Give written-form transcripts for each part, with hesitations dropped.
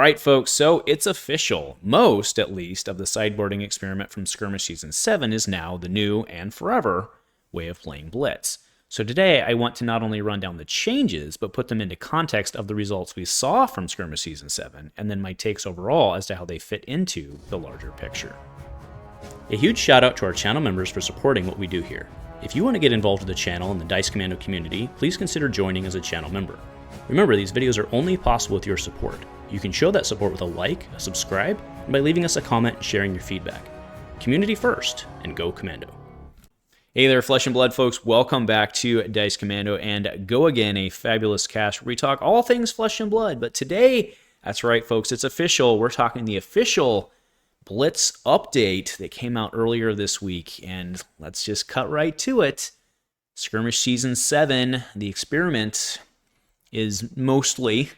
All right, folks, so it's official. Most, at least, of the sideboarding experiment from Skirmish Season 7 is now the new and forever way of playing Blitz. So today, I want to not only run down the changes, but put them into context of the results we saw from Skirmish Season 7, and then my takes overall as to how they fit into the larger picture. A huge shout out to our channel members for supporting what we do here. If you want to get involved with the channel and the Dice Commando community, please consider joining as a channel member. Remember, these videos are only possible with your support. You can show that support with a like, a subscribe, and by leaving us a comment and sharing your feedback. Community first, and go Commando. Hey there, Flesh and Blood folks. Welcome back to Dice Commando and Go Again, a fabulous cast where we talk all things Flesh and Blood. But today, that's right, folks, it's official. We're talking the official Blitz update that came out earlier this week. And let's just cut right to it. Skirmish Season 7, the experiment, is mostly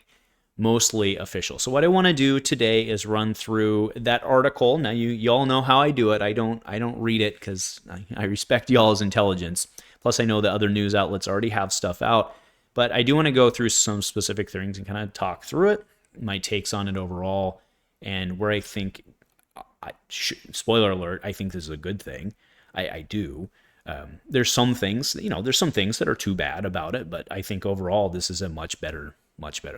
official. So what I want to do today is run through that article. Now y'all know how I do it. I don't read it because I respect y'all's intelligence. Plus I know that other news outlets already have stuff out, but I do want to go through some specific things and kind of talk through it, my takes on it overall, and where I think, spoiler alert, I think this is a good thing. I do. There's some things, there's some things that are too bad about it, but I think overall this is a much better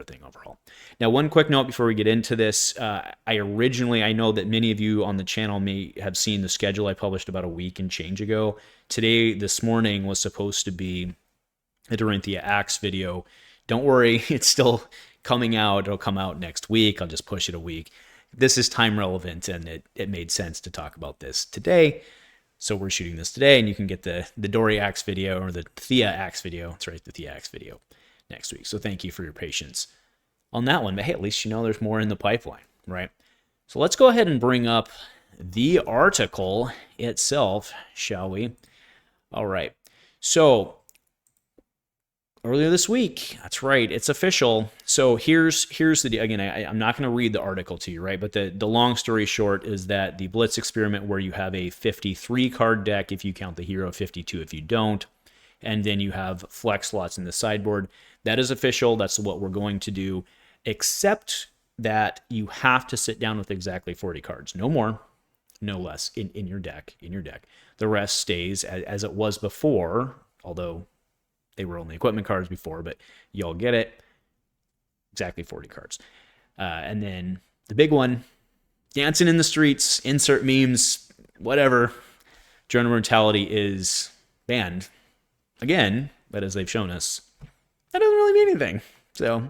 thing overall. Now, one quick note before we get into this. I know that many of you on the channel may have seen the schedule I published about a week and change ago. This morning was supposed to be a Dorinthea Axe video. Don't worry, it's still coming out. It'll come out next week. I'll just push it a week. This is time relevant, and it made sense to talk about this today. So we're shooting this today, and you can get the Dory Axe video, or the Thea Axe video. That's right, the Thea Axe video next week. So thank you for your patience on that one. But hey, at least you know there's more in the pipeline, right? So let's go ahead and bring up the article itself, shall we? All right. So earlier this week, that's right, it's official. So here's the deal. Again, I'm not going to read the article to you, right? But the long story short is that the Blitz experiment, where you have a 53 card deck if you count the hero, 52 if you don't, and then you have flex slots in the sideboard, that is official. That's what we're going to do, except that you have to sit down with exactly 40 cards. No more, no less in your deck. The rest stays as it was before, although they were only equipment cards before, but y'all get it. Exactly 40 cards. And then the big one, dancing in the streets, insert memes, whatever. Journal Mortality is banned again, but as they've shown us, that doesn't really mean anything. So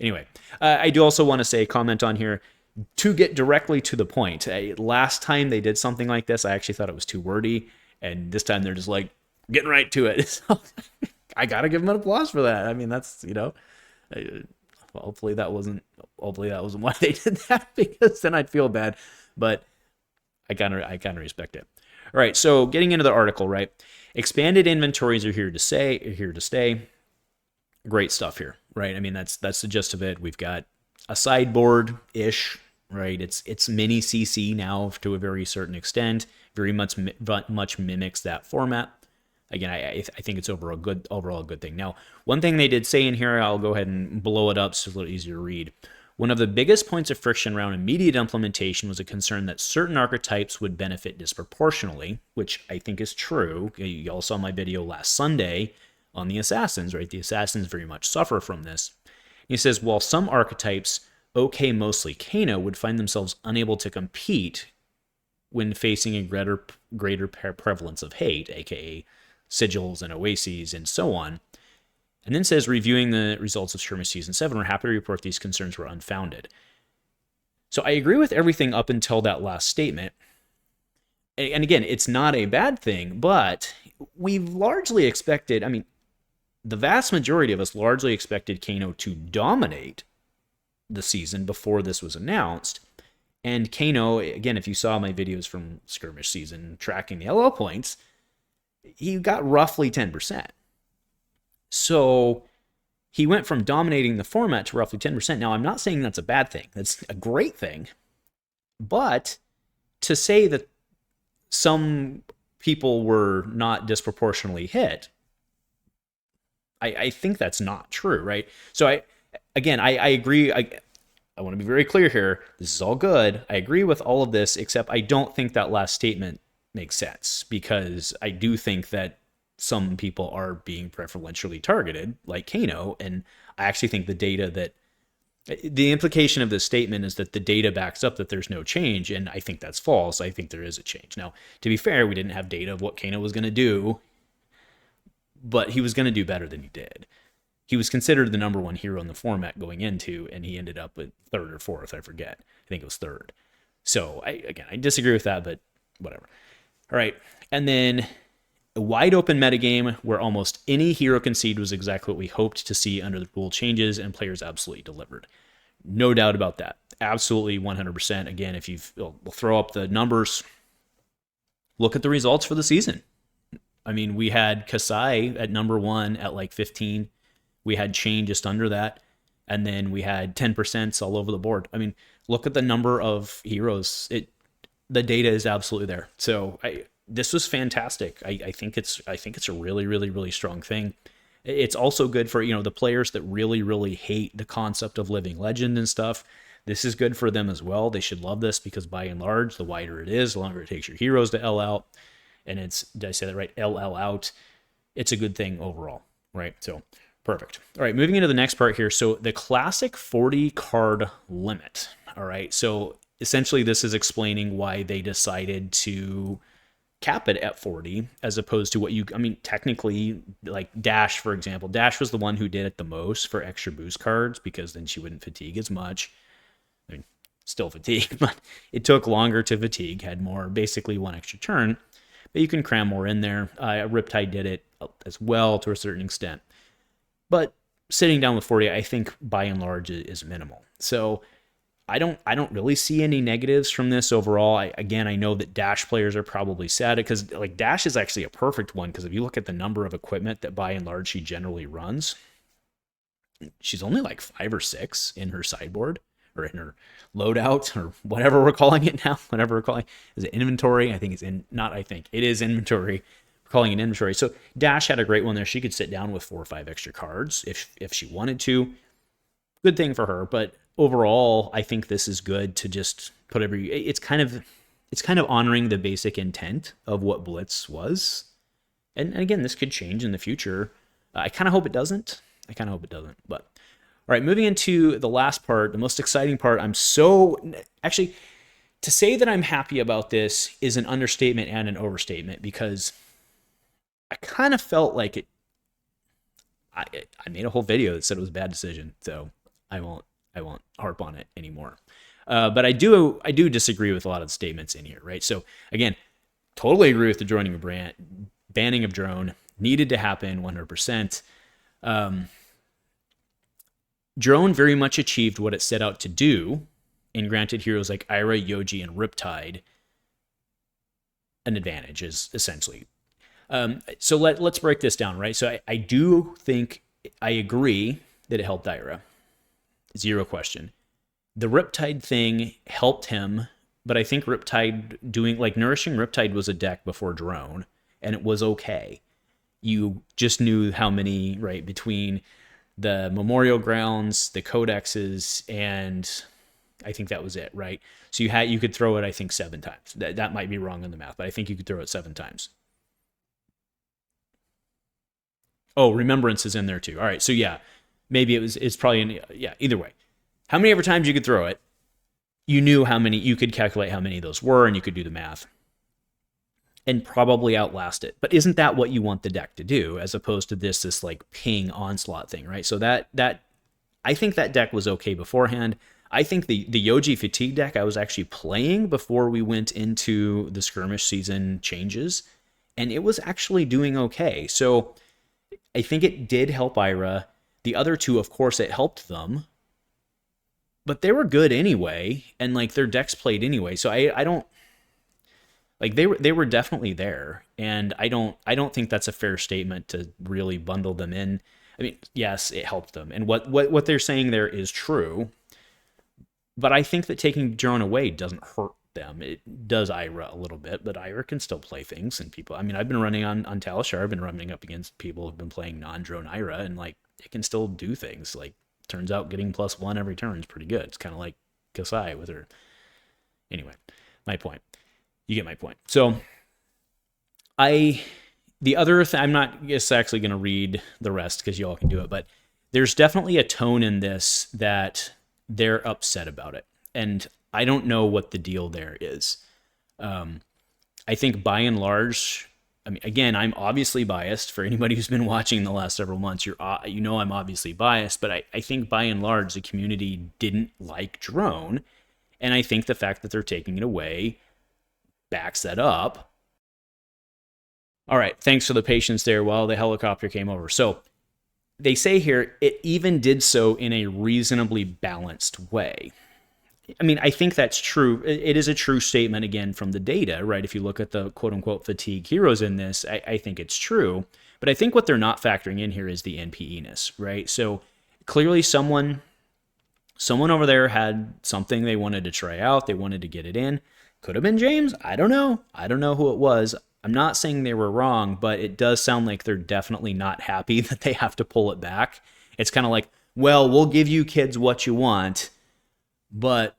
anyway, I do also want to say, comment on here, to get directly to the point. Last time they did something like this, I actually thought it was too wordy, and this time they're just like, getting right to it. So I gotta give them an applause for that. I mean, that's, hopefully that wasn't why they did that, because then I'd feel bad, but I kind of respect it. All right, so getting into the article, right? Expanded inventories are here to stay. Great stuff here, right? I mean, that's the gist of it. We've got a sideboard-ish, right? It's mini CC now to a very certain extent. Very much mimics that format. Again, I think it's overall a good thing. Now, one thing they did say in here, I'll go ahead and blow it up so it's a little easier to read. One of the biggest points of friction around immediate implementation was a concern that certain archetypes would benefit disproportionately, which I think is true. You all saw my video last Sunday on the Assassins, right? The Assassins very much suffer from this. He says, while some archetypes, mostly Kano, would find themselves unable to compete when facing a greater prevalence of hate, aka sigils and oases and so on. And then says, reviewing the results of Skirmish Season 7, we're happy to report these concerns were unfounded. So I agree with everything up until that last statement. And again, it's not a bad thing, but we've largely expected, the vast majority of us largely expected Kano to dominate the season before this was announced. And Kano, again, if you saw my videos from Skirmish Season tracking the LL points, he got roughly 10%. So he went from dominating the format to roughly 10%. Now, I'm not saying that's a bad thing. That's a great thing. But to say that some people were not disproportionately hit, I think that's not true, right? So I agree. I want to be very clear here. This is all good. I agree with all of this, except I don't think that last statement makes sense, because I do think that some people are being preferentially targeted, like Kano, and I actually think the implication of this statement is that the data backs up that there's no change, and I think that's false. I think there is a change. Now, to be fair, we didn't have data of what Kano was going to do, but he was going to do better than he did. He was considered the number one hero in the format going into, and he ended up with third or fourth, I forget. I think it was third. So, I disagree with that, but whatever. All right, and then a wide open metagame where almost any hero concede was exactly what we hoped to see under the rule changes, and players absolutely delivered. No doubt about that. Absolutely 100%. Again, if we'll throw up the numbers, look at the results for the season. I mean, we had Kassai at number 1 at like 15. We had Chane just under that. And then we had 10% all over the board. I mean, look at the number of heroes. The data is absolutely there. So this was fantastic. I think it's a really, really, really strong thing. It's also good for, the players that really, really hate the concept of living legend and stuff. This is good for them as well. They should love this, because by and large, the wider it is, the longer it takes your heroes to L out. And did I say that right? LL out. It's a good thing overall, right? So perfect. All right, moving into the next part here. So the classic 40 card limit. All right, so essentially this is explaining why they decided to cap it at 40 as opposed to technically, like Dash, for example. Dash was the one who did it the most for extra boost cards, because then she wouldn't fatigue as much. I mean, still fatigue, but it took longer to fatigue, had more, basically one extra turn, but you can cram more in there. Riptide did it as well to a certain extent. But sitting down with 40, I think by and large is minimal. So I don't really see any negatives from this overall. I know that Dash players are probably sad, because like Dash is actually a perfect one, because if you look at the number of equipment that by and large she generally runs, she's only like 5 or 6 in her sideboard, or in her loadout, or whatever we're calling it now. Whatever we're calling it. Is it inventory? It is inventory. We're calling it inventory. So Dash had a great one there. She could sit down with 4 or 5 extra cards if she wanted to. Good thing for her, but overall, I think this is good to just put it's kind of honoring the basic intent of what Blitz was. And again, this could change in the future. I kind of hope it doesn't. But all right, moving into the last part, the most exciting part. Actually, to say that I'm happy about this is an understatement and an overstatement, because I kind of felt like it. I made a whole video that said it was a bad decision, so I won't harp on it anymore. But I do disagree with a lot of the statements in here, right? So again, totally agree with the banning of drone needed to happen 100%. Drone very much achieved what it set out to do, and granted heroes like Aria, Yoji, and Riptide an advantage, is essentially. So let's break this down, right? So I do think, I agree that it helped Aria. Zero question. The Riptide thing helped him, but I think Riptide Nourishing Riptide was a deck before Drone, and it was okay. You just knew how many, right, between the Memorial Grounds, the Codexes, and I think that was it, right? So you could throw it, I think, 7 times. That might be wrong in the math, but I think you could throw it 7 times. Oh, Remembrance is in there too. All right, so yeah, maybe it's probably either way. How many ever times you could throw it, you knew how many, you could calculate how many of those were, and you could do the math and probably outlast it. But isn't that what you want the deck to do, as opposed to this like ping onslaught thing, right? So that I think that deck was okay beforehand. I think the Yoji Fatigue deck I was actually playing before we went into the Skirmish season changes, and it was actually doing okay. So I think it did help Ira. The other two, of course, it helped them, but they were good anyway, and like their decks played anyway. So I don't like they were definitely there, and I don't think that's a fair statement to really bundle them in. I mean, yes, it helped them, and what they're saying there is true, but I think that taking Drone away doesn't hurt them. It does Ira a little bit, but Ira can still play things, and people. I mean, I've been running on Talishar. I've been running up against people who've been playing non-Drone Ira, and like it can still do things like Turns out getting +1 every turn is pretty good. It's kind of like Kassai with her. Anyway, my point. You get my point. So the other thing, I'm not just actually going to read the rest because you all can do it, but there's definitely a tone in this that they're upset about it. And I don't know what the deal there is. I think by and large, I mean, again, I'm obviously biased. For anybody who's been watching the last several months, you know I'm obviously biased, but I think by and large, the community didn't like Drone. And I think the fact that they're taking it away backs that up. All right, thanks for the patience there while the helicopter came over. So they say here, it even did so in a reasonably balanced way. I mean, I think that's true. It is a true statement, again, from the data, right? If you look at the quote-unquote fatigue heroes in this, I think it's true. But I think what they're not factoring in here is the NPE-ness, right? So clearly someone over there had something they wanted to try out. They wanted to get it in. Could have been James. I don't know. I don't know who it was. I'm not saying they were wrong, but it does sound like they're definitely not happy that they have to pull it back. It's kind of like, well, we'll give you kids what you want, but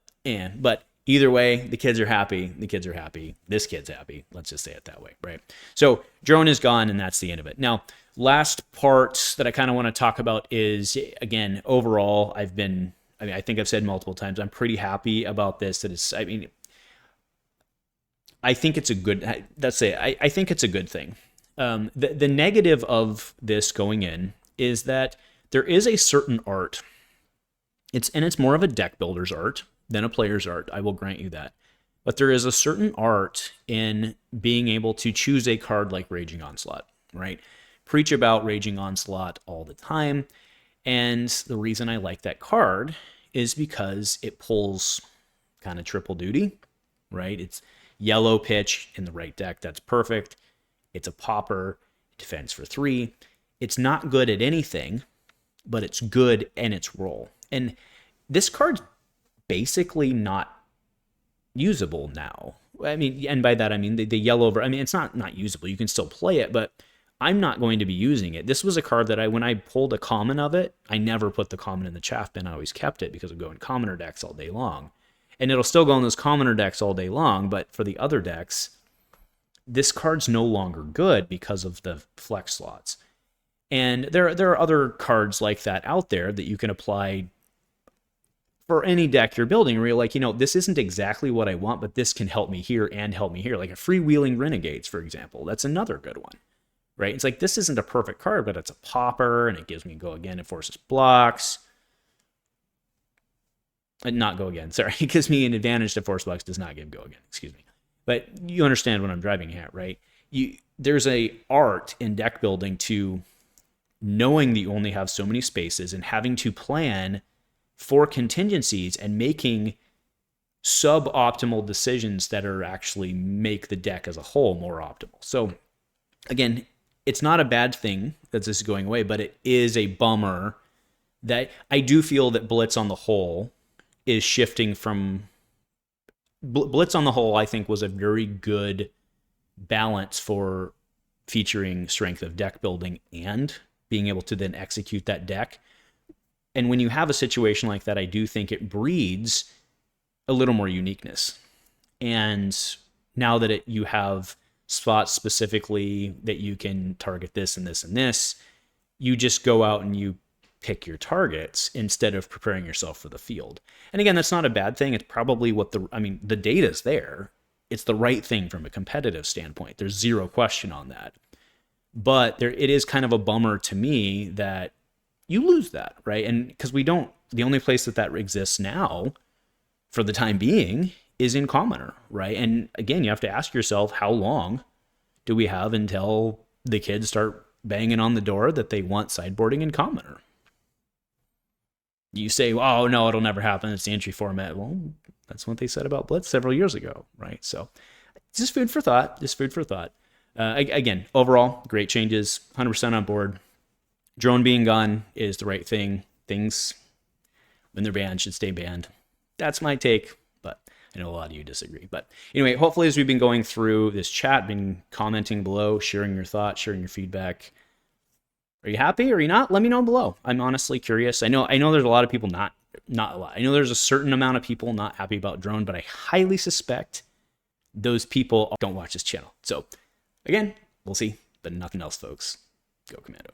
either way, the kids are happy. The kids are happy. This kid's happy. Let's just say it that way, right? So Drone is gone, and that's the end of it. Now, last part that I kind of want to talk about is, again, overall, I think I've said multiple times, I'm pretty happy about this. I think it's a good, I think it's a good thing. The negative of this going in is that there is a certain art. It's more of a deck builder's art than a player's art. I will grant you that. But there is a certain art in being able to choose a card like Raging Onslaught, right? Preach about Raging Onslaught all the time. And the reason I like that card is because it pulls kind of triple duty, right? It's yellow pitch in the right deck. That's perfect. It's a popper, defense for 3. It's not good at anything, but it's good in its role. And this card's basically not usable now. I mean, and by that I mean the yellow, it's not usable. You can still play it, but I'm not going to be using it. This was a card that when I pulled a common of it, I never put the common in the chaff bin. I always kept it because I'm going commoner decks all day long. And it'll still go in those commoner decks all day long, but for the other decks, this card's no longer good because of the flex slots. And there are other cards like that out there that you can apply for any deck you're building where you're like, this isn't exactly what I want, but this can help me here and help me here. Like a Freewheeling Renegades, for example. That's another good one, right? It's like, this isn't a perfect card, but it's a popper, and it gives me go again. It forces blocks. Not go again, sorry. It gives me an advantage to force blocks, does not give go again, excuse me. But you understand what I'm driving at, right? There's a art in deck building to knowing that you only have so many spaces and having to plan for contingencies and making suboptimal decisions that are actually make the deck as a whole more optimal. So again, it's not a bad thing that this is going away, but it is a bummer that I do feel that Blitz on the whole is shifting from Blitz on the whole, I think, was a very good balance for featuring strength of deck building and being able to then execute that deck. And when you have a situation like that, I do think it breeds a little more uniqueness. And now that you have spots specifically that you can target this and this and this, you just go out and you pick your targets instead of preparing yourself for the field. And again, that's not a bad thing. It's probably the data's there. It's the right thing from a competitive standpoint. There's zero question on that. But it is kind of a bummer to me that you lose that, right? And because the only place that exists now for the time being is in Commoner, right? And again, you have to ask yourself, how long do we have until the kids start banging on the door that they want sideboarding in Commoner? You say, oh, no, it'll never happen. It's the entry format. Well, that's what they said about Blitz several years ago, right? So just food for thought, again, overall, great changes, 100% on board. Drone being gone is the right thing. Things, when they're banned, should stay banned. That's my take, but I know a lot of you disagree. But anyway, hopefully as we've been going through this chat, been commenting below, sharing your thoughts, sharing your feedback, Are you happy or are you not? Let me know below. I'm honestly curious. I know there's a lot of people not a lot. I know there's a certain amount of people not happy about drone, but I highly suspect those people don't watch this channel. So again, we'll see, but nothing else, folks. Go Commando.